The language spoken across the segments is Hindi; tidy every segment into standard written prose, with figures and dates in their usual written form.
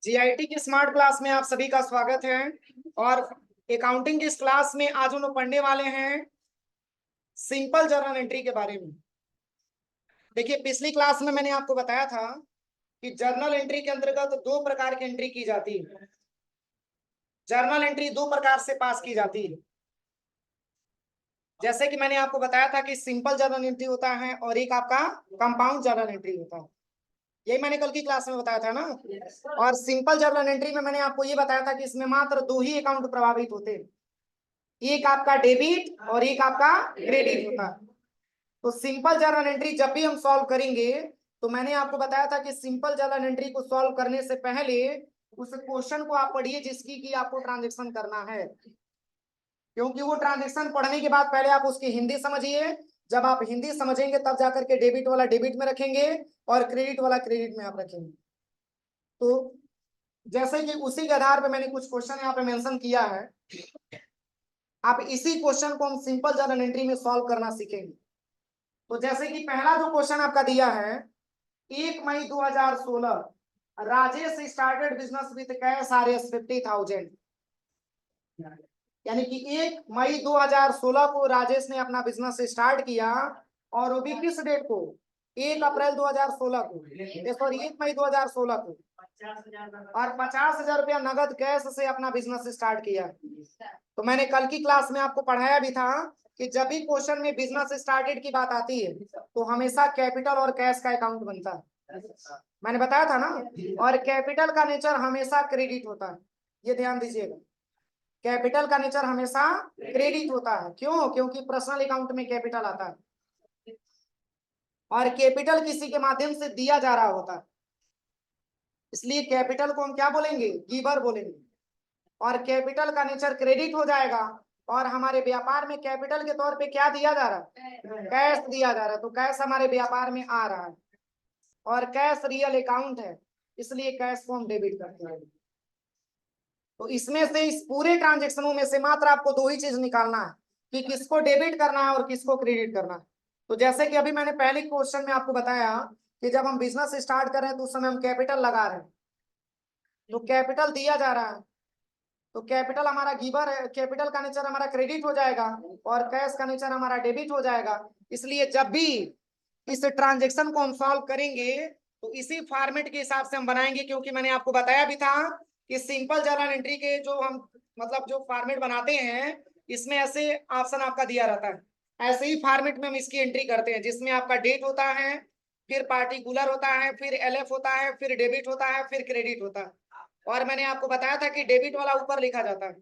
जीआईटी की स्मार्ट क्लास में आप सभी का स्वागत है। और अकाउंटिंग की इस क्लास में आज हम लोग पढ़ने वाले हैं सिंपल जर्नल एंट्री के बारे में। देखिए, पिछली क्लास में मैंने आपको बताया था कि जर्नल एंट्री के अंतर्गत दो प्रकार की एंट्री की जाती है। जर्नल एंट्री दो प्रकार से पास की जाती है। जैसे कि मैंने आपको बताया था कि सिंपल जर्नल एंट्री होता है और एक आपका कंपाउंड जर्नल एंट्री होता है। यही मैंने कल की क्लास में बताया था ना। और सिंपल जर्नल एंट्री में मैंने आपको ये बताया था कि इसमें मात्र दो ही अकाउंट प्रभावित होते हैं, एक आपका डेबिट और एक आपका क्रेडिट होता है। तो सिंपल जर्नल एंट्री जब भी हम सॉल्व करेंगे तो मैंने आपको बताया था कि सिंपल जर्नल एंट्री को सॉल्व करने से पहले उस क्वेश्चन को आप पढ़िए जिसकी कि आपको ट्रांजेक्शन करना है, क्योंकि वो ट्रांजेक्शन पढ़ने के बाद पहले आप उसकी हिंदी समझिए। जब आप हिंदी समझेंगे तब जाकर के डेबिट वाला डेबिट में रखेंगे और क्रेडिट वाला क्रेडिट में आप रखेंगे। तो जैसे कि उसी के आधार पर मैंने कुछ क्वेश्चन यहाँ पे मेंशन किया है, आप इसी क्वेश्चन को हम सिंपल जर्नल एंट्री में सॉल्व करना सीखेंगे। तो जैसे कि पहला जो क्वेश्चन आपका दिया है, 1 मई 2016 Rajesh started business with cash RS 50,000। यानी कि 1 मई 2016 को राजेश ने अपना बिजनेस स्टार्ट किया और वो भी किस डेट को, 1 अप्रैल 2016 को, सॉरी 1 मई 2016 को, और 50,000 रुपया नगद कैश से अपना बिजनेस स्टार्ट किया। तो मैंने कल की क्लास में आपको पढ़ाया भी था कि जब भी क्वेश्चन में बिजनेस स्टार्टेड की बात आती है तो हमेशा कैपिटल और कैश का अकाउंट बनता है, मैंने बताया था ना। और कैपिटल का नेचर हमेशा क्रेडिट होता है, ये ध्यान दीजिएगा। कैपिटल का नेचर हमेशा क्रेडिट होता है। क्यों? क्योंकि पर्सनल अकाउंट में कैपिटल आता है और कैपिटल किसी के माध्यम से दिया जा रहा होता है, इसलिए कैपिटल को हम क्या बोलेंगे, गिवर बोलेंगे। और कैपिटल का नेचर क्रेडिट हो जाएगा और हमारे व्यापार में कैपिटल के तौर पे क्या दिया जा रहा है, कैश दिया जा रहा है। तो कैश हमारे व्यापार में आ रहा है और कैश रियल अकाउंट है, इसलिए कैश को हम डेबिट करते हैं। तो इसमें से इस पूरे ट्रांजेक्शनों में से मात्र आपको दो ही चीज निकालना है कि किसको डेबिट करना है और किसको क्रेडिट करना है। तो जैसे कि अभी मैंने पहले क्वेश्चन में आपको बताया कि जब हम बिजनेस स्टार्ट कर रहे हैं तो उस समय हम कैपिटल लगा रहे हैं, तो कैपिटल दिया जा रहा है, तो कैपिटल हमारा गिवर है, कैपिटल का नेचर हमारा क्रेडिट हो जाएगा और कैश का नेचर हमारा डेबिट हो जाएगा। इसलिए जब भी इस ट्रांजेक्शन को हम सॉल्व करेंगे तो इसी फॉर्मेट के हिसाब से हम बनाएंगे, क्योंकि मैंने आपको बताया भी था कि सिंपल जर्नल एंट्री के जो हम मतलब जो फॉर्मेट बनाते हैं इसमें ऐसे ऑप्शन आपका दिया रहता है, ऐसे ही फॉर्मेट में हम इसकी एंट्री करते हैं जिसमें आपका डेट होता है, फिर पार्टिकुलर होता है, फिर एलएफ होता है, फिर डेबिट होता है, फिर क्रेडिट होता है। और मैंने आपको बताया था कि डेबिट वाला ऊपर लिखा जाता है।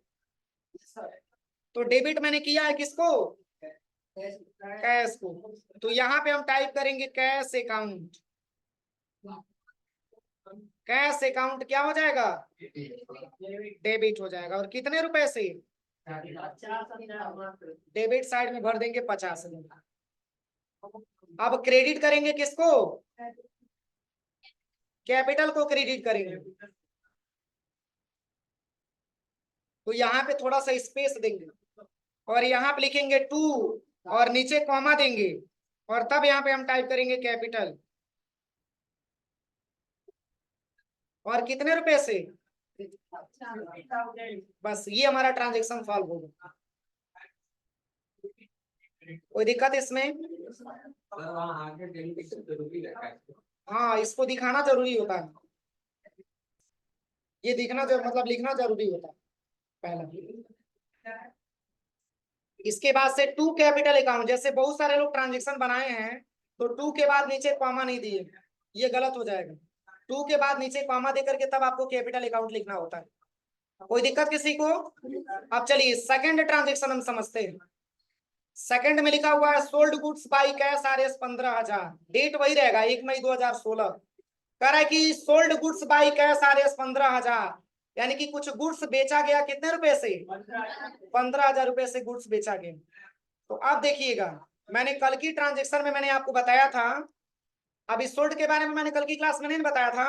तो डेबिट मैंने किया है किसको, कैश को। तो यहाँ पे हम टाइप करेंगे कैश अकाउंट। कैश अकाउंट क्या हो जाएगा, डेबिट हो जाएगा। और कितने रुपए से, डेबिट साइड में भर देंगे 50,000। अब क्रेडिट करेंगे किसको, कैपिटल को क्रेडिट करेंगे। तो यहाँ पे थोड़ा सा स्पेस देंगे और यहाँ पे लिखेंगे 2 और नीचे कॉमा देंगे और तब यहाँ पे हम टाइप करेंगे कैपिटल। और कितने रुपए से, बस ये हमारा ट्रांजेक्शन सॉल्व होगा। कोई दिक्कत इसमें, हाँ इसको दिखाना जरूरी होता है, ये दिखना मतलब लिखना जरूरी होता है पहला। इसके बाद से टू कैपिटल अकाउंट, जैसे बहुत सारे लोग ट्रांजेक्शन बनाए हैं तो टू के बाद नीचे कॉमा नहीं दिए, ये गलत हो जाएगा। टू के बाद नीचे कॉमा देकर के तब आपको कैपिटल अकाउंट लिखना होता है। कोई दिक्कत किसी को? अब चलिए सेकंड ट्रांजेक्शन हम समझते हैं। सेकंड में लिखा हुआ है sold goods by cash RS 15,000, date वही रहेगा 1 मई 2016। कह रहा है कि sold goods by cash RS 15,000, यानी कि कुछ गुड्स बेचा गया कितने रुपए से, 15,000 रुपए से गुड्स बेचा गया। तो अब देखिएगा, मैंने कल की ट्रांजेक्शन में मैंने आपको बताया था, अब इस सोल्ड के बारे में मैंने कल की क्लास में नहीं बताया था।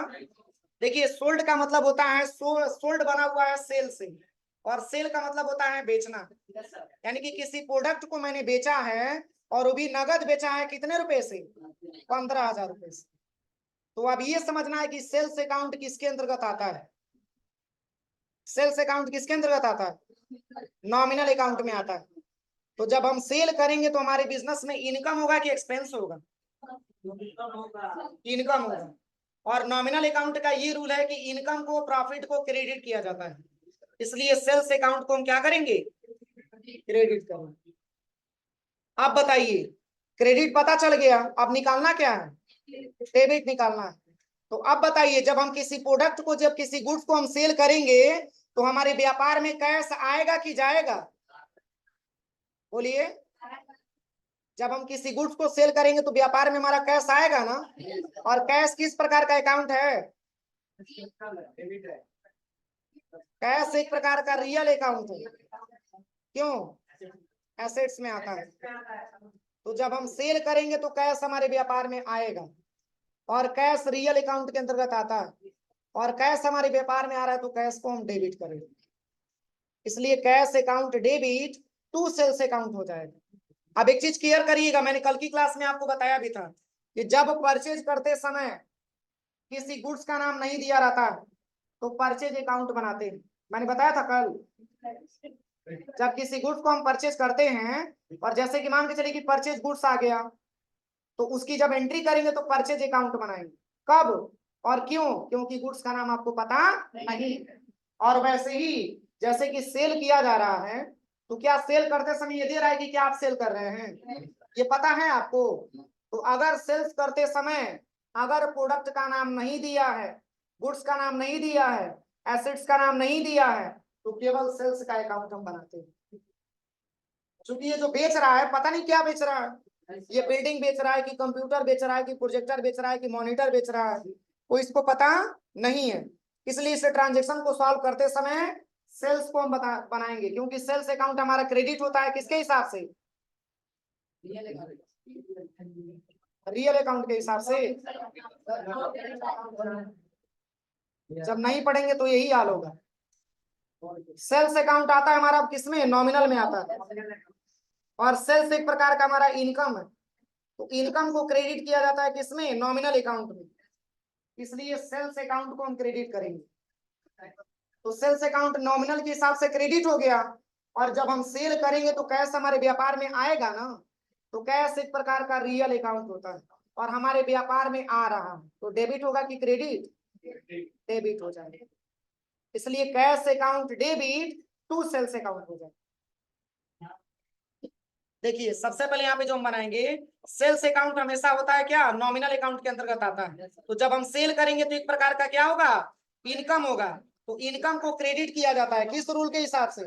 देखिए सोल्ड का मतलब होता है सोल्ड बना हुआ है सेल से, और सेल का मतलब होता है बेचना। यानी कि किसी प्रोडक्ट को मैंने बेचा है और वो भी नगद बेचा है कितने रुपए से, 15,000 रुपए से। तो अब ये समझना है कि सेल्स अकाउंट किसके अंतर्गत आता है, सेल्स अकाउंट किसके अंतर्गत आता है? नॉमिनल अकाउंट में आता है। तो जब हम सेल करेंगे तो हमारे बिजनेस में इनकम होगा कि एक्सपेंस होगा? इनकम होगा। और नॉमिनल अकाउंट का ये रूल है कि इनकम को, प्रॉफिट को क्रेडिट किया जाता है, इसलिए सेल्स अकाउंट को हम क्या करेंगे? क्रेडिट करेंगे। अब बताइए, क्रेडिट पता चल गया, अब निकालना क्या है? डेबिट निकालना है। तो अब बताइए, जब हम किसी प्रोडक्ट को, जब किसी गुड्स को हम सेल करेंगे तो हमारे व्यापार में कैश आएगा कि जाएगा? बोलिए। जब हम किसी गुड्स को सेल करेंगे तो व्यापार में हमारा कैश आएगा ना। और कैश किस प्रकार का अकाउंट है? कैश एक प्रकार का रियल अकाउंट है। क्यों? एसेट्स में आता है। तो जब हम सेल करेंगे तो कैश हमारे व्यापार में आएगा, और कैश रियल अकाउंट के अंतर्गत आता है, और कैश हमारे व्यापार में आ रहा है तो कैश को हम डेबिट करेंगे, इसलिए cash account debit to sales account हो जाएगा। अब एक चीज क्लियर करिएगा, मैंने कल की क्लास में आपको बताया भी था कि जब परचेज करते समय किसी गुड्स का नाम नहीं दिया रहता तो परचेज अकाउंट बनाते हैं। मैंने बताया था कल, जब किसी गुड्स को हम परचेज करते हैं और जैसे कि मान के चलिए कि परचेज गुड्स आ गया, तो उसकी जब एंट्री करेंगे तो परचेज अकाउंट बनाएंगे। कब और क्यों? क्योंकि गुड्स का नाम आपको पता नहीं। और वैसे ही जैसे कि सेल किया जा रहा है, तो क्या सेल करते समय ये दे रहा है कि क्या आप सेल कर रहे हैं? ये पता है आपको? तो अगर सेल्स करते समय अगर प्रोडक्ट का नाम नहीं दिया है, गुड्स का नाम नहीं दिया है, एसेट्स का नाम नहीं दिया है, तो केवल सेल्स का अकाउंट हम बनाते हैं। क्योंकि ये जो बेच रहा है पता नहीं क्या बेच रहा है, ये बिल्डिंग बेच रहा है कि कंप्यूटर बेच रहा है कि प्रोजेक्टर बेच रहा है कि मॉनिटर बेच रहा है, कोई इसको पता नहीं है। इसलिए इस ट्रांजेक्शन को सॉल्व करते समय सेल्स को हम बनाएंगे, क्योंकि सेल्स अकाउंट हमारा क्रेडिट होता है किसके हिसाब से? रियल अकाउंट के हिसाब से। जब नहीं पढ़ेंगे तो यही हाल होगा। सेल्स अकाउंट आता है हमारा किसमें? नॉमिनल में आता है। और सेल्स एक प्रकार का हमारा इनकम है, तो इनकम को क्रेडिट किया जाता है किसमें? नॉमिनल अकाउंट में, इसलिए सेल्स अकाउंट को हम क्रेडिट करेंगे। तो सेल्स अकाउंट नॉमिनल के हिसाब से क्रेडिट हो गया, और जब हम सेल करेंगे तो कैश हमारे व्यापार में आएगा ना। तो कैश एक प्रकार का रियल अकाउंट होता है और हमारे व्यापार में आ रहा है, तो डेबिट होगा कि क्रेडिट? डेबिट हो जाएगा। इसलिए cash account debit to sales account हो जाएगा। देखिए, सबसे पहले यहाँ पे जो हम बनाएंगे, सेल्स अकाउंट हमेशा होता है क्या? नॉमिनल अकाउंट के अंतर्गत आता है। तो जब हम सेल करेंगे तो एक प्रकार का क्या होगा? इनकम होगा। तो इनकम को क्रेडिट किया जाता है किस रूल के हिसाब से?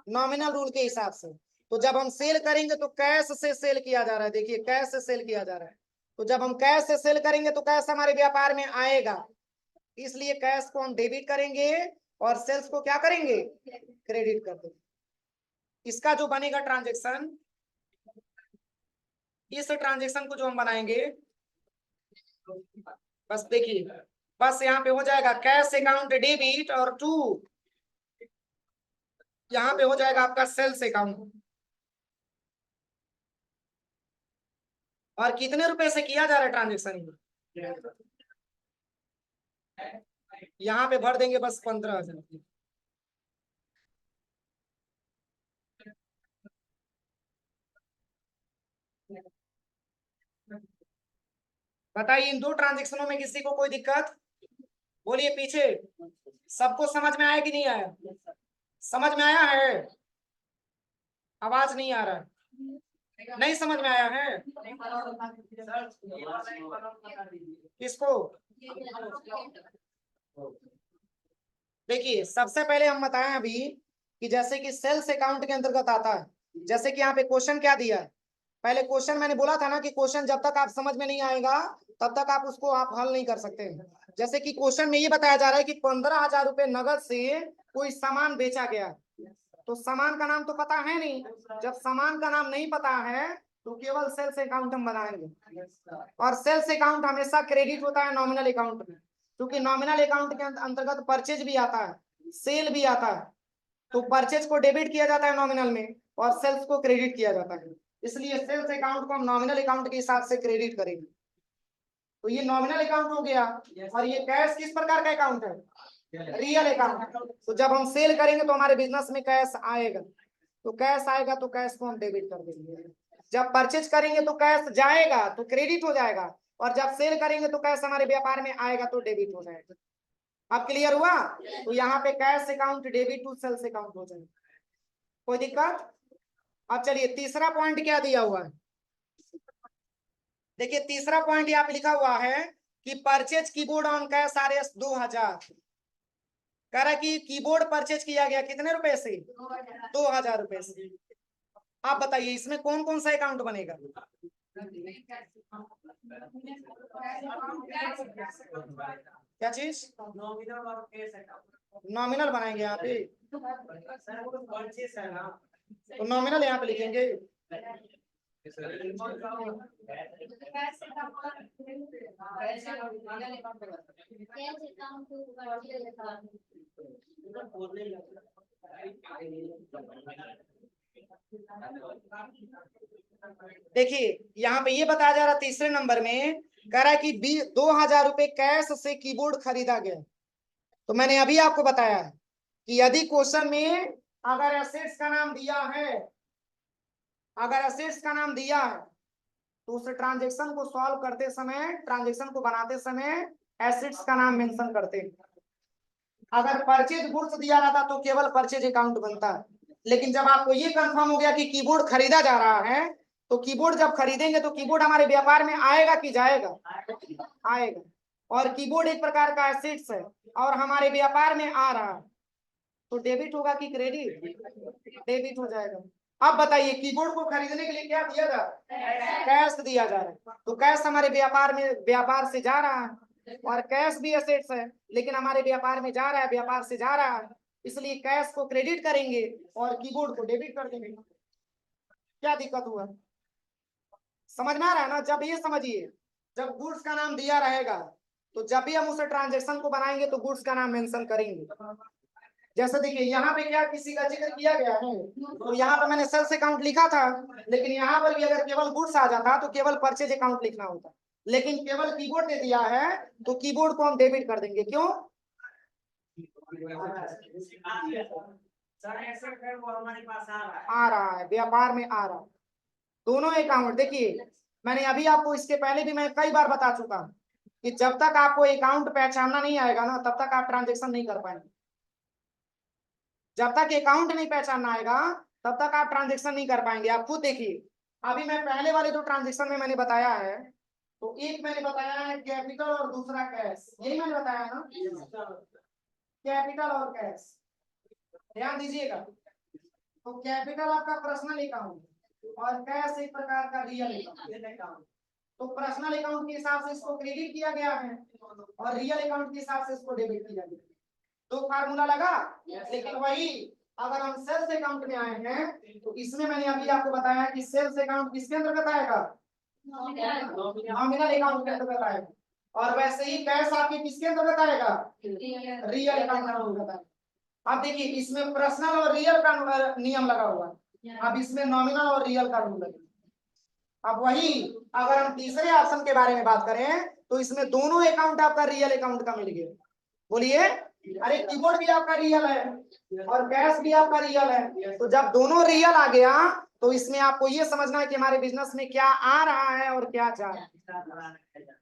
नॉमिनल रूल के हिसाब से। तो जब हम सेल करेंगे तो कैश से सेल किया जा रहा है, देखिए कैश से सेल किया जा रहा है। तो जब हम कैश से सेल करेंगे तो कैश हमारे व्यापार में आएगा, इसलिए कैश को हम डेबिट करेंगे और सेल्स को क्या करेंगे? क्रेडिट कर देंगे। इसका जो बनेगा ट्रांजेक्शन, इस ट्रांजेक्शन को जो हम बनाएंगे, बस देखिए, बस यहाँ पे हो जाएगा कैश अकाउंट डेबिट, और टू यहाँ पे हो जाएगा आपका सेल्स अकाउंट। और कितने रुपए से किया जा रहा है ट्रांजेक्शन? यहाँ पे भर देंगे बस 15,000। बताइए, इन दो ट्रांजेक्शनों में किसी को कोई दिक्कत? बोलिए पीछे। सबको समझ में आया कि नहीं आया? समझ में आया है? आवाज नहीं आ रहा है। नहीं समझ में आया है? किसको? देखिए, सबसे पहले हम बताएं अभी कि जैसे कि सेल्स अकाउंट के अंतर्गत आता है, जैसे कि यहाँ पे क्वेश्चन क्या दिया है। पहले क्वेश्चन मैंने बोला था ना कि क्वेश्चन जब तक आप समझ में नहीं आएगा तब तक आप उसको आप हल नहीं कर सकते। जैसे कि क्वेश्चन में ये बताया जा रहा है कि 15,000 रुपए नगद से कोई सामान बेचा गया, तो सामान का नाम तो पता है नहीं। जब सामान का नाम नहीं पता है तो केवल सेल्स अकाउंट हम बनाएंगे, और सेल्स अकाउंट हमेशा क्रेडिट होता है नॉमिनल अकाउंट में, क्योंकि नॉमिनल अकाउंट के अंतर्गत परचेज भी आता है, सेल भी आता है। तो परचेज को डेबिट किया जाता है नॉमिनल में, और सेल्स को क्रेडिट किया जाता है, इसलिए सेल्स अकाउंट को हम नॉमिनल अकाउंट के हिसाब से क्रेडिट करेंगे। तो ये नॉमिनल अकाउंट हो गया। और ये कैश किस प्रकार का अकाउंट है? Real account. तो जब हम सेल करेंगे तो हमारे बिजनेस में कैश आएगा, तो कैश आएगा तो कैश को हम डेबिट कर देंगे। जब परचेज करेंगे तो कैश जाएगा तो क्रेडिट हो जाएगा, और जब सेल करेंगे तो कैश हमारे व्यापार में आएगा तो डेबिट हो जाएगा। अब क्लियर हुआ? तो यहाँ पे cash account debit to sales account हो जाएगा। कोई दिक्कत? अब चलिए तीसरा पॉइंट क्या दिया हुआ है, देखिए तीसरा पॉइंट यहाँ पे लिखा हुआ है कि purchase keyboard on cash RS 2000। कह रहा है कि कीबोर्ड परचेज किया गया कितने रुपए से? 2000 रुपए से। आप बताइए इसमें कौन कौन सा अकाउंट बनेगा? क्या चीज? नॉमिनल बनाएंगे यहाँ पे, तो नॉमिनल यहाँ पे लिखेंगे। देखिए यहाँ पे ये बताया जा रहा तीसरे नंबर में, कह रहा है कि 2000 रुपए कैश से कीबोर्ड खरीदा गया। तो मैंने अभी आपको बताया है कि यदि क्वेश्चन में अगर एसेट्स का नाम दिया है, अगर एसेट्स का नाम दिया है तो उस ट्रांजेक्शन को सॉल्व करते समय, ट्रांजेक्शन को बनाते समय एसेट्स का नाम मेंशन करते हैं। अगर परचेज गुड्स दिया रहता तो केवल परचेज अकाउंट बनता है, लेकिन जब आपको ये कंफर्म हो गया कि कीबोर्ड खरीदा जा रहा है, तो कीबोर्ड जब खरीदेंगे तो कीबोर्ड हमारे व्यापार में आएगा कि जाएगा? आएगा। और कीबोर्ड एक प्रकार का एसेट्स है और हमारे व्यापार में आ रहा है, तो डेबिट होगा कि क्रेडिट? डेबिट हो जाएगा। अब बताइए कीबोर्ड को खरीदने के लिए क्या दिया जा रहा है? कैश दिया जा रहा है। तो कैश हमारे व्यापार में, व्यापार से जा रहा है, और कैश भी एसेट्स है लेकिन हमारे व्यापार में जा रहा है, व्यापार से जा रहा है, इसलिए कैश को क्रेडिट करेंगे और कीबोर्ड को डेबिट कर देंगे। क्या दिक्कत हुआ? समझ में आ रहा है ना? जब ये समझिए, जब गुड्स का नाम दिया रहेगा तो जब भी हम उस ट्रांजेक्शन को बनाएंगे तो गुड्स का नाम मेंशन करेंगे। जैसे देखिए यहाँ पे क्या किसी का जिक्र किया गया है, तो यहाँ पे मैंने सेल्स अकाउंट लिखा था, लेकिन यहाँ पर भी अगर केवल गुड्स आ जाता तो केवल परचेज अकाउंट लिखना होता, लेकिन केवल कीबोर्ड दे दिया है तो कीबोर्ड को हम डेबिट कर देंगे। क्यों? आ रहा है, व्यापार में आ रहा है। दोनों अकाउंट देखिए, मैंने अभी आपको इसके पहले भी मैं कई बार बता चुका हूँ कि जब तक आपको अकाउंट पहचानना नहीं आएगा ना, तब तक आप ट्रांजेक्शन नहीं कर पाएंगे। जब तक अकाउंट नहीं पहचानना आएगा तब तक आप ट्रांजेक्शन नहीं कर पाएंगे। आप खुद देखिए, अभी मैं पहले वाले जो ट्रांजेक्शन में मैंने बताया है, तो एक मैंने बताया है कैपिटल और दूसरा कैश, यही मैंने बताया ना, कैपिटल और कैश। ध्यान दीजिएगा, तो कैपिटल आपका पर्सनल अकाउंट और कैश एक प्रकार का रियल अकाउंट। तो पर्सनल अकाउंट के हिसाब से इसको क्रेडिट किया गया है और रियल अकाउंट के हिसाब से इसको डेबिट किया गया। तो फार्मूला लगा। लेकिन वही अगर हम सेल्स अकाउंट में आए हैं तो इसमें मैंने अभी आपको बताया कि सेल्स अकाउंट किसके अंतर्गत आएगा? नॉमिनल अकाउंट के अंतर्गत आएगा। और वैसे ही कैश आपके किसके अंतर्गत आएगा? रियल अकाउंट के अंतर्गत आएगा। अब देखिए इसमें पर्सनल और रियल का नियम लगा हुआ है, अब इसमें नॉमिनल और रियल का रूल लगेगा। अब वही अगर हम तीसरे ऑप्शन के बारे में बात करें तो इसमें दोनों अकाउंट आपका रियल अकाउंट का मिल गया। बोलिए, अरे कीबोर्ड भी आपका रियल है और कैश भी आपका रियल है, तो जब दोनों रियल आ गया तो इसमें आपको ये समझना है कि हमारे बिजनेस में क्या आ रहा है और क्या जा रहा है।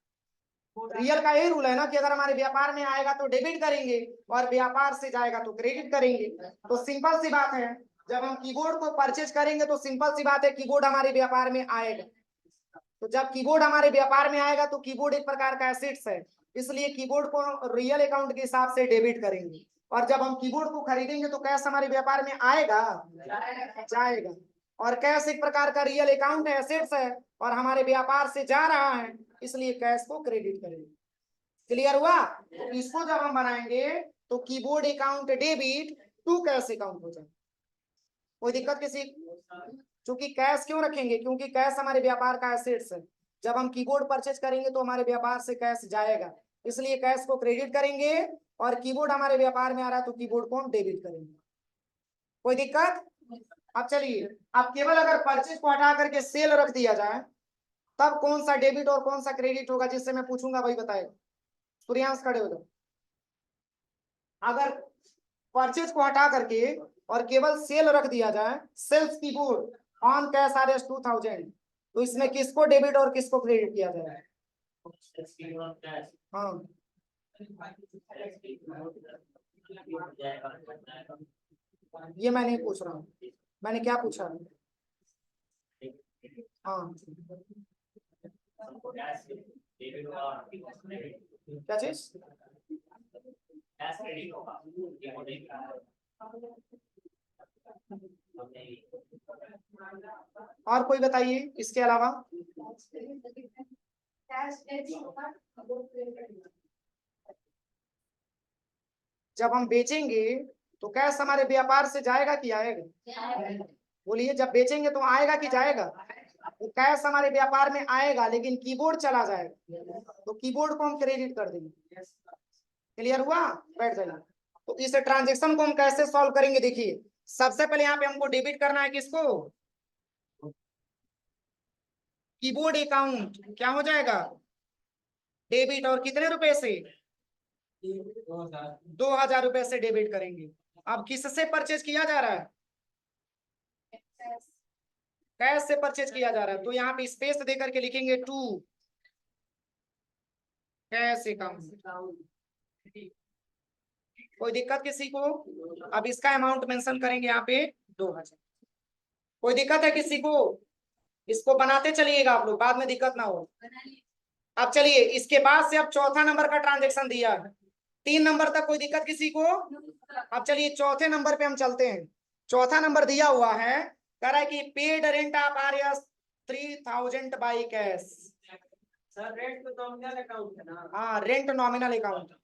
रियल का यही रूल है ना कि अगर हमारे व्यापार में आएगा तो डेबिट करेंगे और व्यापार से जाएगा तो क्रेडिट करेंगे। तो सिंपल सी बात है, जब हम कीबोर्ड को परचेज करेंगे तो सिंपल सी बात है कीबोर्ड हमारे व्यापार में आएगा। तो जब कीबोर्ड हमारे व्यापार में आएगा तो कीबोर्ड एक प्रकार का एसेट्स है, इसलिए कीबोर्ड को रियल अकाउंट के हिसाब से डेबिट करेंगे। और जब हम कीबोर्ड को खरीदेंगे तो कैश हमारे व्यापार में आएगा, जाएगा। और कैश एक प्रकार का रियल अकाउंट है, एसेट्स है और हमारे व्यापार से जा रहा है, इसलिए कैश को क्रेडिट करेंगे। क्लियर हुआ? तो इसको जब हम बनाएंगे तो keyboard account debit to cash account हो जाए। कोई दिक्कत किसी? क्योंकि कैश क्यों रखेंगे? क्योंकि कैश हमारे व्यापार का एसेट्स है। जब हम कीबोर्ड परचेज करेंगे तो हमारे व्यापार से कैश जाएगा, इसलिए कैश को क्रेडिट करेंगे। और कीबोर्ड हमारे व्यापार में आ रहा है तो कीबोर्ड को हम डेबिट करेंगे। कोई दिक्कत? अब चलिए, अब केवल अगर परचेज को हटा करके सेल रख दिया जाए तब कौन सा डेबिट और कौन सा क्रेडिट होगा, जिससे मैं पूछूंगा वही बताएगा। सूर्यांश खड़े हो जाओ। अगर परचेज को हटा करके और केवल सेल रख दिया जाए, sales keyboard on cash RS 2000, तो इसमें किसको डेबिट और किसको क्रेडिट किया जाए? हाँ, ये मैं नहीं पूछ रहा हूँ, मैंने क्या पूछा? हाँ, क्या चीज? और कोई बताइए इसके अलावा। जब हम बेचेंगे तो कैश हमारे व्यापार से जाएगा कि आएगा? बोलिए, जब बेचेंगे तो आएगा कि जाएगा? तो कैश हमारे व्यापार में आएगा, लेकिन कीबोर्ड चला जाएगा, तो कीबोर्ड को हम क्रेडिट कर देंगे। क्लियर हुआ? बैठ जाइए। तो इस ट्रांजेक्शन को हम कैसे सॉल्व करेंगे? देखिए, सबसे पहले यहाँ पे हमको डेबिट करना है किसको? कीबोर्ड अकाउंट क्या हो जाएगा? डेबिट। और कितने रुपए से? 2000 रुपए से डेबिट करेंगे। अब किससे परचेज किया जा रहा है? कैश से परचेज किया जा रहा है, तो यहाँ पे स्पेस देकर के लिखेंगे टू कैश अकाउंट। कोई दिक्कत किसी को? अब इसका अमाउंट मेंशन करेंगे यहाँ पे 2000। कोई दिक्कत है किसी को? इसको बनाते चलिएगा आप लोग, बाद में दिक्कत ना हो। अब चलिए, इसके बाद से अब चौथा नंबर का ट्रांजेक्शन दिया है, 3 नंबर तक कोई दिक्कत किसी को? अब चलिए चौथे नंबर पे हम चलते हैं। चौथा नंबर दिया हुआ है, कह रहा है कि paid rent of RS 3000 by cash. Sir rent तो नॉमिनल अकाउंट है ना? हाँ, रेंट नॉमिनल अकाउंट,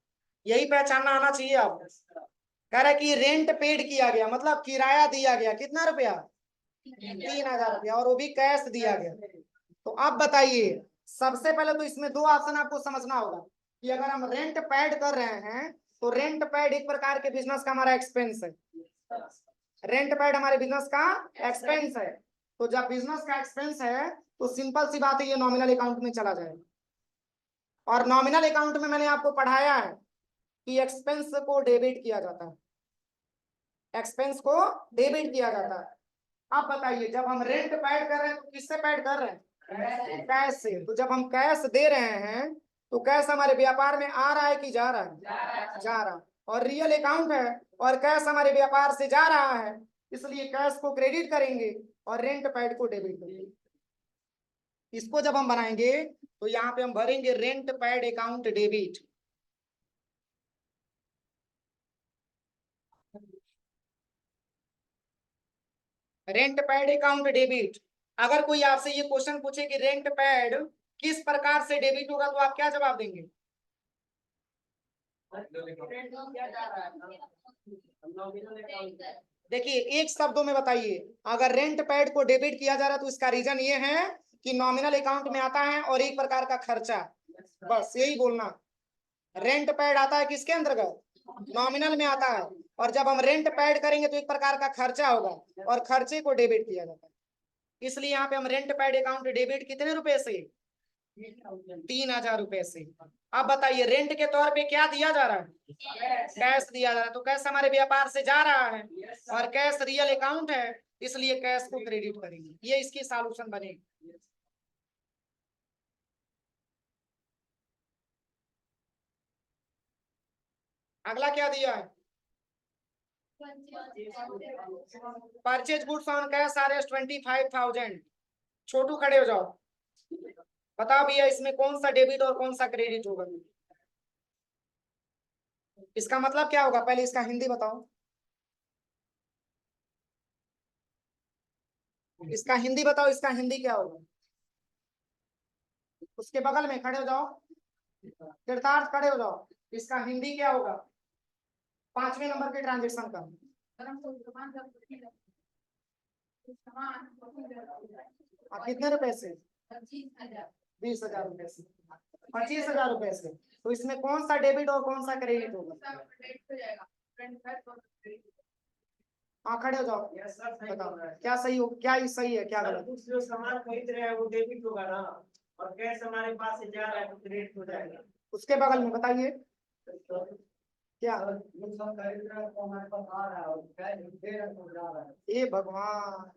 यही पहचानना आना चाहिए आप। कह रहा है कि रेंट पेड किया गया, मतलब किराया दिया गया, कितना रुपया? 3000 रुपया, और वो भी कैश दिया गया। तो अब बताइए, सबसे पहले तो इसमें 2 ऑप्शन आपको समझना होगा कि अगर हम रेंट पेड कर रहे हैं तो रेंट पेड एक प्रकार के बिजनेस का हमारा एक्सपेंस है। रेंट पेड हमारे बिजनेस का एक्सपेंस है, तो जब बिजनेस का एक्सपेंस है तो सिंपल सी बात है, ये नॉमिनल अकाउंट में चला जाएगा। और नॉमिनल अकाउंट में मैंने आपको पढ़ाया है कि एक्सपेंस को डेबिट किया जाता है, एक्सपेंस को डेबिट किया जाता है। अब बताइए, जब हम रेंट पेड कर रहे हैं तो किससे पेड कर रहे हैं? कैश से। तो जब हम कैश दे रहे हैं तो कैश हमारे व्यापार में आ रहा है कि जा रहा है? जा रहा है। और रियल अकाउंट है और कैश हमारे व्यापार से जा रहा है, इसलिए कैश को क्रेडिट करेंगे और रेंट पेड को डेबिट करेंगे। इसको जब हम बनाएंगे तो यहाँ पे हम भरेंगे rent paid account debit. Rent paid account debit. अगर कोई आपसे ये क्वेश्चन पूछे कि रेंट पेड किस प्रकार से डेबिट होगा, तो आप क्या जवाब देंगे? देखिए, एक शब्दों में बताइए, अगर रेंट पेड को डेबिट किया जा रहा है तो इसका रीजन ये है कि नॉमिनल अकाउंट में आता है और एक प्रकार का खर्चा, बस यही बोलना। रेंट पेड आता है किसके अंतर्गत? नॉमिनल में आता है, और जब हम रेंट पेड करेंगे तो एक प्रकार का खर्चा होगा और खर्चे को डेबिट किया जाता है, इसलिए यहाँ पे हम रेंट पेड अकाउंट डेबिट कितने रुपए से? 3000 रुपए से। अब बताइए, रेंट के तौर पे क्या दिया जा रहा है? कैश दिया जा रहा है, तो कैश हमारे व्यापार से जा रहा है और कैश रियल अकाउंट है, इसलिए कैश को क्रेडिट करेंगे। ये इसकी सॉल्यूशन बनेगी। अगला क्या दिया है? Purchase goods on cash RS 25,000। छोटू खड़े हो जाओ, बताओ भैया इसमें कौन सा डेबिट और कौन सा क्रेडिट होगा? इसका मतलब क्या होगा? पहले इसका हिंदी बताओ, इसका हिंदी बताओ, इसका हिंदी क्या होगा? उसके बगल में खड़े हो जाओ, तीर्थार्थ खड़े हो जाओ, इसका हिंदी क्या होगा? 5वें नंबर के ट्रांजेक्शन का। कितने रुपए से? 20,000 रुपए से। 25,000 रुपए से। तो इसमें कौन सा डेबिट और कौन सा क्रेडिट होगा? हाँ, खड़े हो जाओ, बताओ क्या सही हो, क्या ये सही है, क्या गलत? कुछ जो सामान खरीद रहे हैं वो डेबिट होगा ना, और कैश हमारे पास से जा रहा है तो क्रेडिट हो जाएगा। उसके बगल में बताइए क्या? कुछ हम खरीद रहे हैं तो हमारे पास आ रहा है और कैश दे रहे हैं तो जा रहा है। हे भगवान,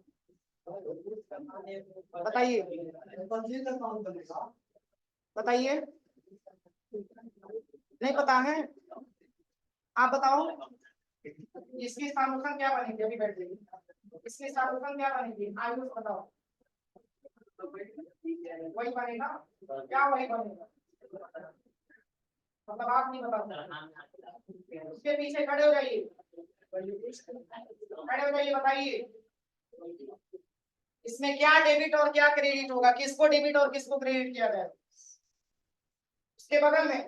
बताइए पंजीयन का काम करेगा। बताइए, नहीं पता है, आप बताओ इसकी सॉल्यूशन क्या बनेगी? अभी बैठ जाइए, इसकी सॉल्यूशन क्या बनेगी? आयुष बताओ। वही बनेगा क्या? वही बनेगा मतलब आप नहीं बता, उसके पीछे खड़े हो जाइए, खड़े हो जाइए, बताइए इसमें क्या डेबिट और क्या क्रेडिट होगा? किसको डेबिट और किसको क्रेडिट किया जाए? उसके बगल में,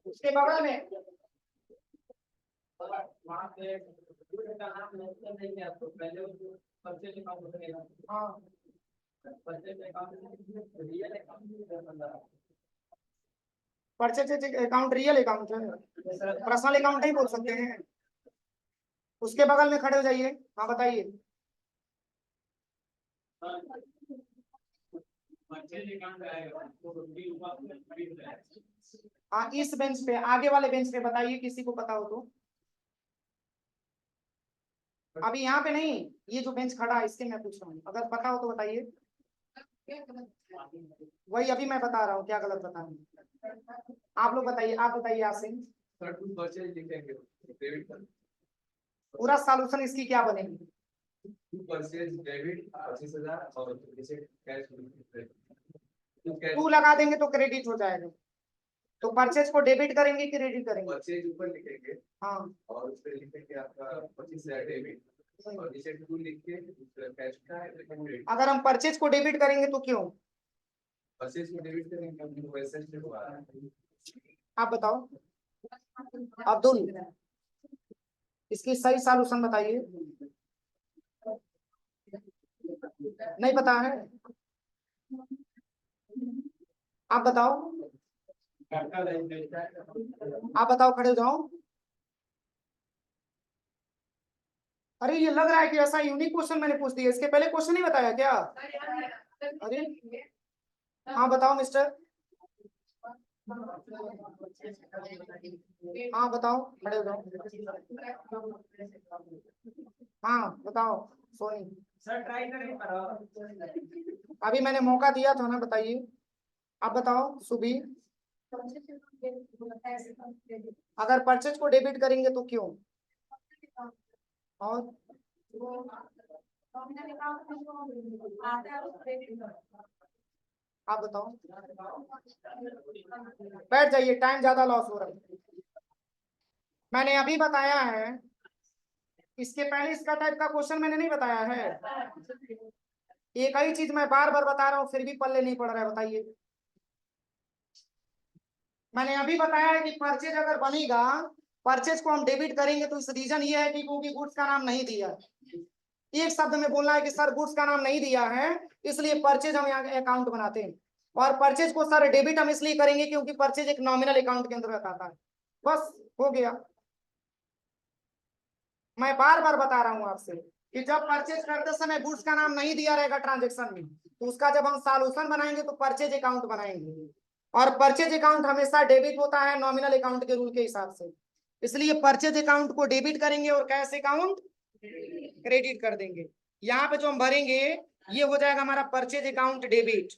उसके बगल में हाँ, परचेज अकाउंट रियल अकाउंट है, पर्सनल अकाउंट नहीं बोल सकते हैं। उसके बगल में खड़े हो जाइए, हाँ बताइए। हाँ, इस बेंच पे, आगे वाले बेंच पे बताइए, किसी को पता हो तो। अभी यहाँ पे नहीं, ये जो बेंच खड़ा है इसके मैं पूछ रहा हूँ, अगर पता हो तो बताइए। वही अभी मैं बता रहा हूँ, क्या गलत बता रहा हूँ। आप लोग बताइए, आप बताइए आसिम, पूरा सॉल्यूशन इसकी क्या बनेगी? टू लगा देंगे तो क्रेडिट हो जाएगा, तो परचेज को डेबिट करेंगे कि क्रेडिट करेंगे? परचेज ऊपर लिखेंगे हाँ, और उस पे लिखेंगे आपका 25,000 डेबिट और नीचे 2 लिख के कैश का क्रेडिट। अगर हम परचेज को डेबिट करेंगे तो क्यों? परचेज को डेबिट करेंगे हम वैसे ही हुआ। आप बताओ अब्दुल, इसकी सही सॉल्यूशन बताइए। नहीं पता है, आप बताओ, आप बताओ, खड़े हो जाओ। अरे ये लग रहा है कि ऐसा यूनिक क्वेश्चन मैंने पूछ दिया, इसके पहले क्वेश्चन नहीं बताया क्या? अरे हाँ बताओ मिस्टर, हाँ बताओ, खड़े हो जाओ। हाँ बताओ सोनी, सर ट्राई करें अभी मैंने मौका दिया था ना, बताइए। आप बताओ सुबी, अगर परचेज को डेबिट करेंगे तो क्यों? और आप बताओ, बैठ जाइए, टाइम ज्यादा लॉस हो रहा है। मैंने अभी बताया है, इसके पहले इसका टाइप का क्वेश्चन मैंने नहीं बताया है। एक ही चीज मैं बार बार बता रहा हूँ फिर भी पल्ले नहीं पड़ रहा है, बताइए। मैंने अभी बताया है कि परचेज अगर बनेगा, परचेज को हम डेबिट करेंगे तो इस रीजन ये है कि क्योंकि गुड्स का नाम नहीं दिया, एक शब्द में बोलना है कि सर गुड्स का नाम नहीं दिया है, इसलिए परचेज हम यहाँ अकाउंट बनाते हैं। और परचेज को सर डेबिट हम इसलिए करेंगे क्योंकि परचेज एक नॉमिनल अकाउंट के अंतर्गत आता है। बस हो गया। मैं बार बार बता रहा हूँ आपसे कि जब परचेज करते समय गुड्स का नाम नहीं दिया रहेगा ट्रांजेक्शन में, तो उसका जब हम सॉल्यूशन बनाएंगे तो परचेज अकाउंट बनाएंगे, और परचेज अकाउंट हमेशा डेबिट होता है नॉमिनल अकाउंट के रूल के हिसाब से, इसलिए परचेज अकाउंट को डेबिट करेंगे और कैश अकाउंट क्रेडिट कर देंगे। यहाँ पे जो हम भरेंगे ये हो जाएगा हमारा purchase account debit.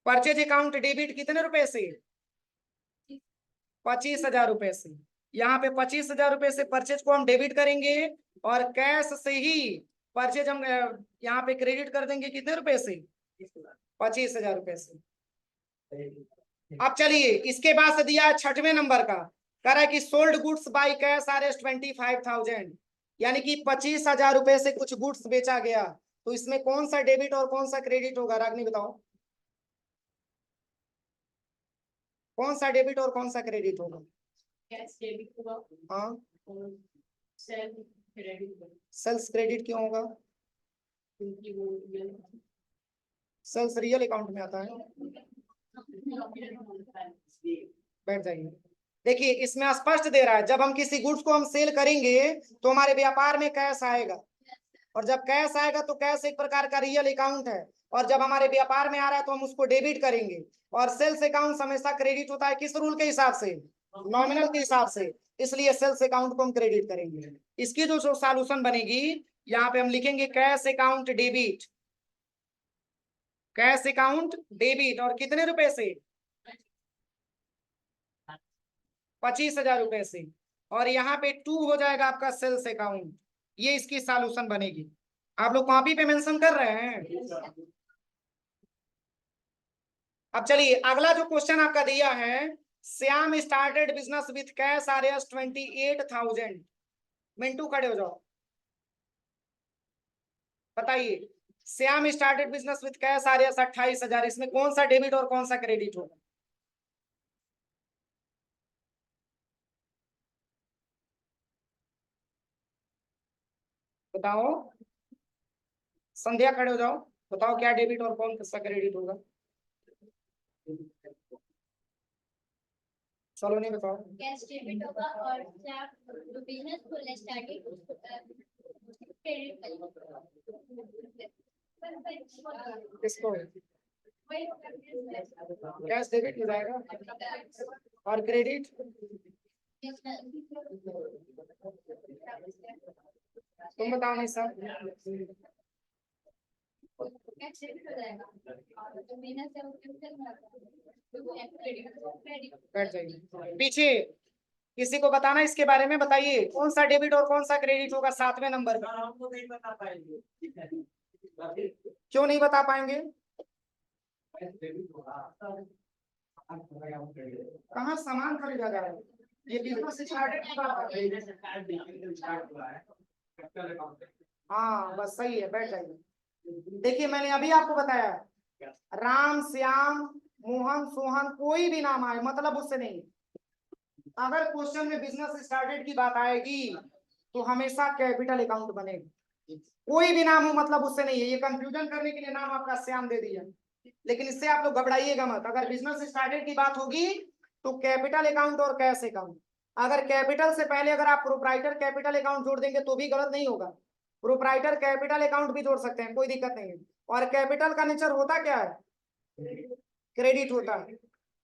Purchase account debit कितने रुपए से? 25,000 रुपए से। यहाँ पे 25,000 रुपए से परचेज को हम डेबिट करेंगे और कैश से ही परचेज हम यहाँ पे क्रेडिट कर देंगे कितने रुपए से? 25,000 रुपए से। अब चलिए इसके बाद से दिया है 6वें नंबर का, कह रहा है कि sold goods by cash R S 25,000, यानी कि 25,000 रुपए से कुछ गुड्स बेचा गया, तो इसमें कौन सा डेबिट और कौन सा क्रेडिट होगा? रागनी बताओ, कौन सा डेबिट और कौन सा क्रेडिट होगा? हाँ, सेल्स क्रेडिट क्यों होगा? सेल्स रियल अकाउंट में आता है। बैठ जाइए, देखिए इसमें स्पष्ट दे रहा है जब हम किसी गुड्स को हम सेल करेंगे तो हमारे व्यापार में कैश आएगा, और जब कैश आएगा तो कैश एक प्रकार का रियल अकाउंट है, और जब हमारे व्यापार में आ रहा है तो हम उसको डेबिट करेंगे। और सेल्स अकाउंट हमेशा क्रेडिट होता है, किस रूल के हिसाब से? नॉमिनल के हिसाब से, इसलिए सेल्स अकाउंट को हम क्रेडिट करेंगे। इसकी जो सॉल्यूशन बनेगी, यहाँ पे हम लिखेंगे cash account debit, cash account debit, और कितने रुपए से? 25,000 रुपए से। और यहाँ पे 2 हो जाएगा आपका सेल्स अकाउंट। ये इसकी सॉल्यूशन बनेगी। आप लोग कॉपी पे मेंशन कर रहे हैं? अब चलिए अगला जो क्वेश्चन आपका दिया है, Shyam started business with cash RS 28,000। Mintu खड़े हो जाओ, बताइए। Shyam started business with cash RS 28,000, इसमें कौन सा डेबिट और कौन सा क्रेडिट होगा? बताओ, संध्या खड़े हो जाओ, बताओ क्या डेबिट और कौन सा क्रेडिट होगा? चलो नहीं बताओ। कैश डेबिट होगा और जो बिजनेस खोलने स्टार्टिंग क्रेडिट किसको? कैश डेबिट हो जाएगा और क्रेडिट तुम बताओ नहीं सर। कैश डेबिट हो जाएगा और जो बिजनेस है वो क्रेडिट बैठ जाइए पीछे, किसी को बताना इसके बारे में, बताइए कौन सा डेबिट और कौन सा क्रेडिट होगा 7वें नंबर पे? हमको नहीं बता पाएंगे। क्यों नहीं बता पाएंगे? कहाँ सामान खरीदा जा रहा है? ये बिजनेस स्टार्टेड की बात है। हाँ बस सही है, बैठ जाइए। देखिए मैंने अभी आपको बताया, राम, श्याम, मोहन, सोहन, कोई भी नाम आए मतलब उससे नहीं। अगर क्वेश्चन में बिजनेस स्टार्टेड की बात आएगी तो हमेशा कैपिटल अकाउंट बनेगा। कोई भी नाम हो मतलब उससे नहीं है। ये कंफ्यूजन करने के लिए नाम आपका श्याम दे दिया, लेकिन इससे आप लोग घबराइएगा मत। अगर बिजनेस स्टार्टेड की बात होगी तो कैपिटल अकाउंट और कैश अकाउंट। अगर कैपिटल से पहले अगर आप प्रोप्राइटर कैपिटल अकाउंट जोड़ देंगे तो भी गलत नहीं होगा। प्रोप्राइटर कैपिटल अकाउंट भी जोड़ सकते हैं, कोई दिक्कत नहीं है। और कैपिटल का नेचर होता क्या है? क्रेडिट होता है,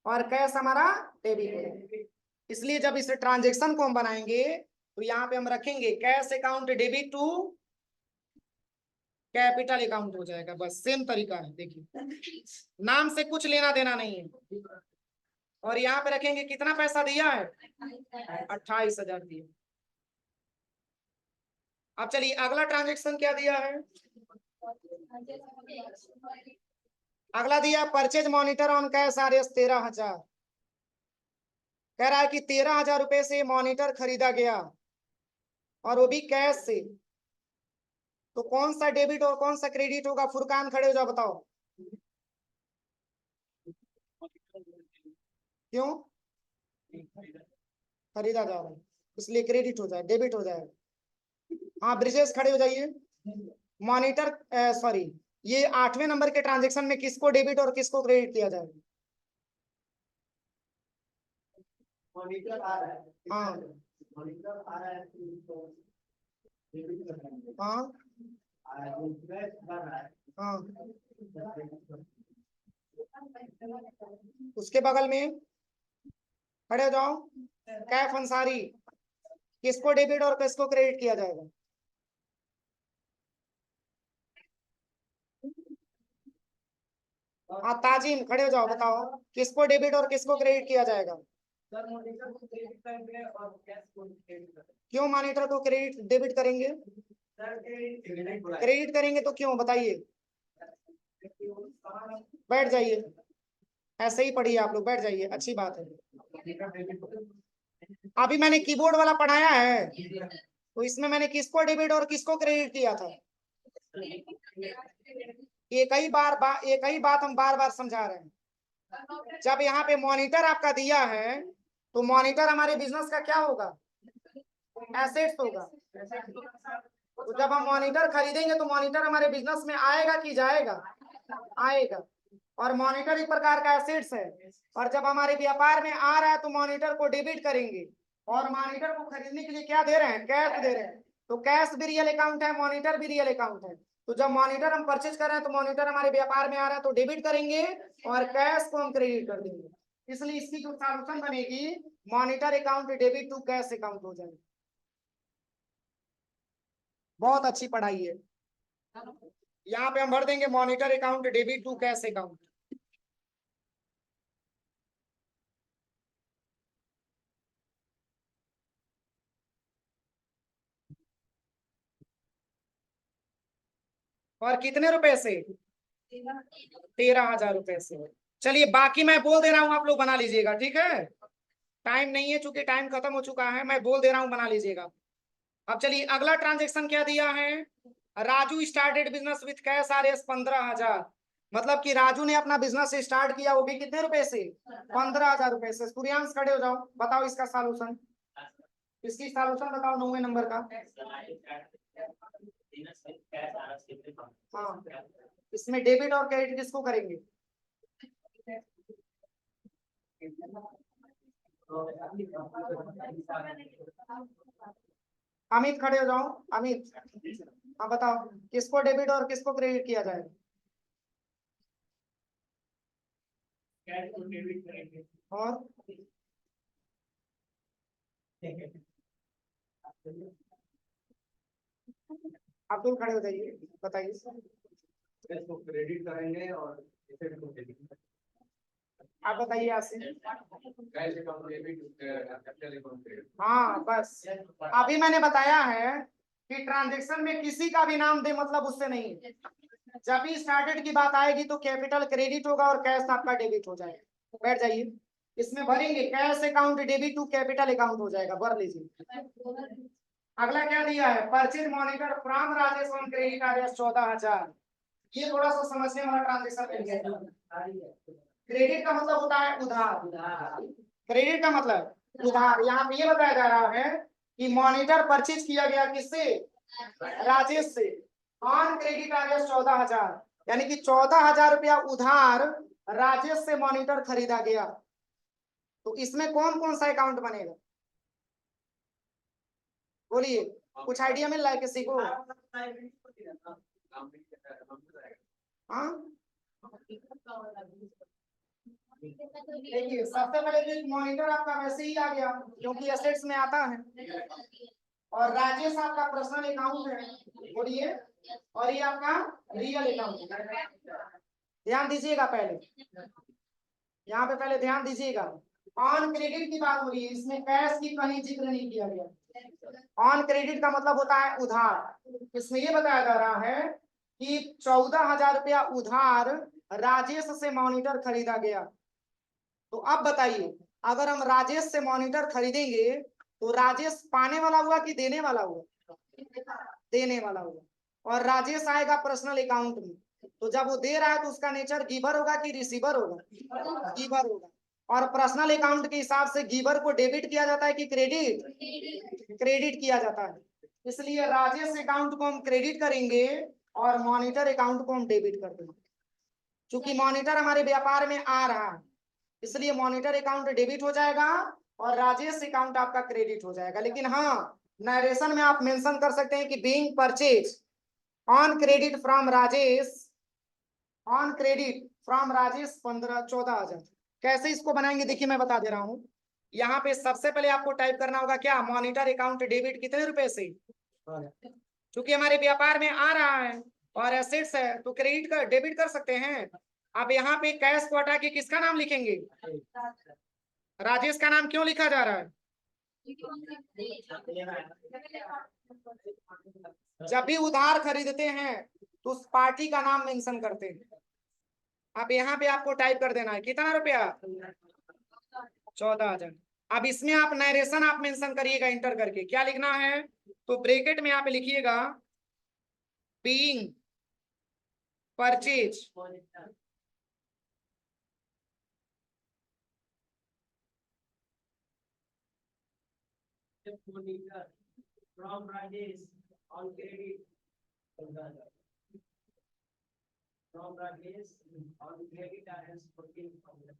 और कैश हमारा डेबिट है। इसलिए जब इस ट्रांजेक्शन को हम बनाएंगे तो यहाँ पे हम रखेंगे cash account debit to capital account हो जाएगा। बस सेम तरीका है, देखिए नाम से कुछ लेना देना नहीं है। और यहाँ पे रखेंगे कितना पैसा दिया है? 28,000 दिया। अब चलिए अगला ट्रांजेक्शन क्या दिया है? अगला दिया purchase monitor on cash RS 13,000। कह रहा है कि 13,000 रुपए से मॉनिटर खरीदा गया और वो भी कैश से। तो कौन सा डेबिट और कौन सा क्रेडिट होगा? फुरकान खड़े हो जाओ, बताओ क्यों खरीदा जा रहा है, इसलिए क्रेडिट हो जाए, डेबिट हो जाए। हाँ ब्रिजेश खड़े हो जाइए। मॉनिटर सॉरी, ये 8वें नंबर के ट्रांजेक्शन में किसको डेबिट और किसको क्रेडिट किया जाएगा? मॉनिटर आ रहा है। हाँ मॉनिटर आ रहा है हाँ हाँ, उसके बगल में खड़े हो जाओ। कैफ अंसारी, किसको डेबिट और किसको क्रेडिट किया जाएगा? हाँ ताजिम खड़े हो जाओ, बताओ किसको डेबिट और किसको क्रेडिट किया जाएगा? सर मॉनिटर को क्रेडिट करेंगे और कैश को क्रेडिट करेंगे। क्यों मॉनिटर को क्रेडिट डेबिट करेंगे? सर क्रेडिट करेंगे तो क्यों, बताइए। बैठ जाइए, ऐसे ही पढ़िए आप लोग, बैठ जाइए, अच्छी बात है। अभी मैंने कीबोर्ड वाला पढ़ाया है तो इसमें मैंने किसको डेबिट और किसको क्रेडिट किया था? एक ही बात हम बार बार समझा रहे हैं। जब यहाँ पे मॉनिटर आपका दिया है तो मॉनिटर हमारे बिजनेस का क्या होगा? एसेट्स होगा। तो जब हम मॉनिटर खरीदेंगे तो मॉनिटर हमारे बिजनेस में आएगा कि जाएगा? आएगा। और मॉनिटर एक प्रकार का एसेट्स है, और जब हमारे व्यापार में आ रहा है तो मॉनिटर को डेबिट करेंगे। और मॉनिटर को खरीदने के लिए क्या दे रहे हैं? कैश दे रहे हैं। तो कैश भी रियल अकाउंट है, मॉनिटर भी रियल अकाउंट है। तो जब मॉनिटर हम परचेज कर रहे हैं तो मॉनिटर हमारे व्यापार में आ रहा है तो डेबिट करेंगे और कैश को हम क्रेडिट कर देंगे। इसलिए इसकी जो सॉल्यूशन बनेगी, monitor account debit to cash account हो जाएगी। बहुत अच्छी पढ़ाई है। यहाँ पे हम भर देंगे monitor account debit to cash account. और कितने रुपए से? 13,000 रुपए से। चलिए बाकी मैं बोल दे रहा हूँ, आप लोग बना लीजिएगा, ठीक है। टाइम नहीं है, चूंकि टाइम खत्म हो चुका है, मैं बोल दे रहा हूँ, बना लीजिएगा। अब चलिए अगला ट्रांजेक्शन क्या दिया है, Raju started business with cash RS 15,000। मतलब कि राजू ने अपना बिजनेस स्टार्ट किया, वो भी कितने रुपए से? 15,000 रुपए से। सूर्यांश खड़े हो जाओ, बताओ इसका सॉल्यूशन। इसकी सॉल्यूशन बताओ 9वें नंबर का। हाँ, इसमें डेबिट और क्रेडिट किसको करेंगे? अमित खड़े हो जाओ, अमित। हाँ बताओ, किसको डेबिट और किसको क्रेडिट किया जाएगा? कैश को डेबिट करेंगे। और अब्दुल खड़े हो जाइए, बताइए। इसको क्रेडिट करेंगे और इसे भी डेबिट। आप बताइए Asif. Cash account debit, capital account credit. हाँ बस, अभी मैंने बताया है कि ट्रांजेक्शन में किसी का भी नाम दे मतलब उससे नहीं है। जब भी स्टार्टेड की बात आएगी तो कैपिटल क्रेडिट होगा और कैश आपका डेबिट हो जाएगा। बैठ जाइए, इसमें भरेंगे cash account debit to capital account हो जाएगा, भर लीजिए। अगला क्या दिया है, purchase monitor from Rajesh on credit RS 14,000। ये थोड़ा सा समझने वाला ट्रांजेक्शन मिल गया। क्रेडिट का मतलब होता है उधार। क्रेडिट का मतलब उधार। यहाँ पे ये बताया जा रहा है कि मॉनिटर परचेज किया गया किससे? राजेश से। ऑन क्रेडिट RS 14,000, यानी कि 14,000 रुपया उधार राजेश से मॉनिटर खरीदा गया। तो इसमें कौन कौन सा अकाउंट बनेगा? बोलिए, कुछ आइडिया मिल रहा है किसी को? हाँ देखिए, सबसे पहले तो मॉनिटर आपका वैसे ही आ गया क्योंकि एसेट्स में आता है, और राजेश आपका पर्सनल अकाउंट है, बोलिए। और ये आपका रियल अकाउंट है। ध्यान दीजिएगा पहले, यहाँ पे पहले ध्यान दीजिएगा। ऑन क्रेडिट की बात हो रही है, इसमें कैश की कहीं जिक्र नहीं किया गया। ऑन क्रेडिट का मतलब होता है उधार। इसमें ये बताया जा रहा है कि 14,000 रुपया उधार राजेश से मॉनिटर खरीदा गया। तो अब बताइए, अगर हम राजेश से मॉनिटर खरीदेंगे तो राजेश पाने वाला हुआ कि देने वाला हुआ? देने वाला हुआ। और राजेश आएगा पर्सनल अकाउंट में, तो जब वो दे रहा है तो उसका नेचर गिवर होगा कि रिसीवर होगा? गिवर होगा। और पर्सनल अकाउंट के हिसाब से गिवर को डेबिट किया जाता है कि क्रेडिट? क्रेडिट किया जाता है। इसलिए राजेश अकाउंट को हम क्रेडिट करेंगे और मॉनिटर अकाउंट को हम डेबिट कर देंगे। चूंकि मॉनिटर हमारे व्यापार में आ रहा है, इसलिए मॉनिटर अकाउंट डेबिट हो जाएगा और राजेश अकाउंट आपका क्रेडिट हो जाएगा। लेकिन हाँ, नरेशन में आप मेंशन कर सकते हैं कि being purchase on credit from Rajesh, on credit from Rajesh 14,000। कैसे इसको बनाएंगे देखिए, मैं बता दे रहा हूँ। यहाँ पे सबसे पहले आपको टाइप करना होगा क्या, मॉनिटर अकाउंट डेबिट कितने रुपए से? क्योंकि हमारे व्यापार में आ रहा है और एसेट्स है तो क्रेडिट कर डेबिट कर सकते हैं। अब यहाँ पे कैश को हटा के किसका नाम लिखेंगे? राजेश का नाम क्यों लिखा जा रहा है? जब भी उधार खरीदते हैं तो उस पार्टी का नाम मेंशन करते हैं। अब यहाँ पे आपको टाइप कर देना है कितना रुपया? 14,000। अब इसमें आप नरेशन आप मेंशन करिएगा, इंटर करके क्या लिखना है, तो ब्रैकेट में आप लिखिएगा being purchase Monitor from Rajesh on credit. From Rajesh on credit RS 14,000.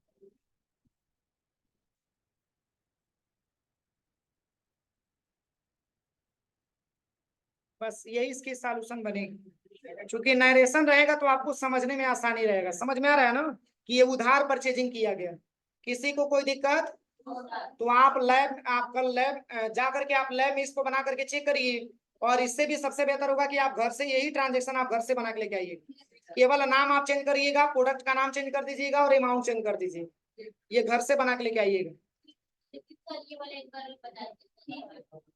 बस यही इसकी सॉल्यूशन बनेगी। क्योंकि नरेशन रहेगा तो आपको समझने में आसानी रहेगा। समझ में आ रहा है ना कि ये उधार परचेजिंग किया गया। किसी को कोई दिक्कत तो आप कल लैब जा करके आप लैब में इसको बना करके चेक करिए। और इससे भी सबसे बेहतर होगा कि आप घर से यही ट्रांजेक्शन आप घर से बना के लेके आइए। केवल नाम आप चेंज करिएगा, प्रोडक्ट का नाम चेंज कर दीजिएगा और अमाउंट चेंज कर दीजिए। ये घर से बना के लेके आइएगा। ये वाला एक बार बता दीजिए।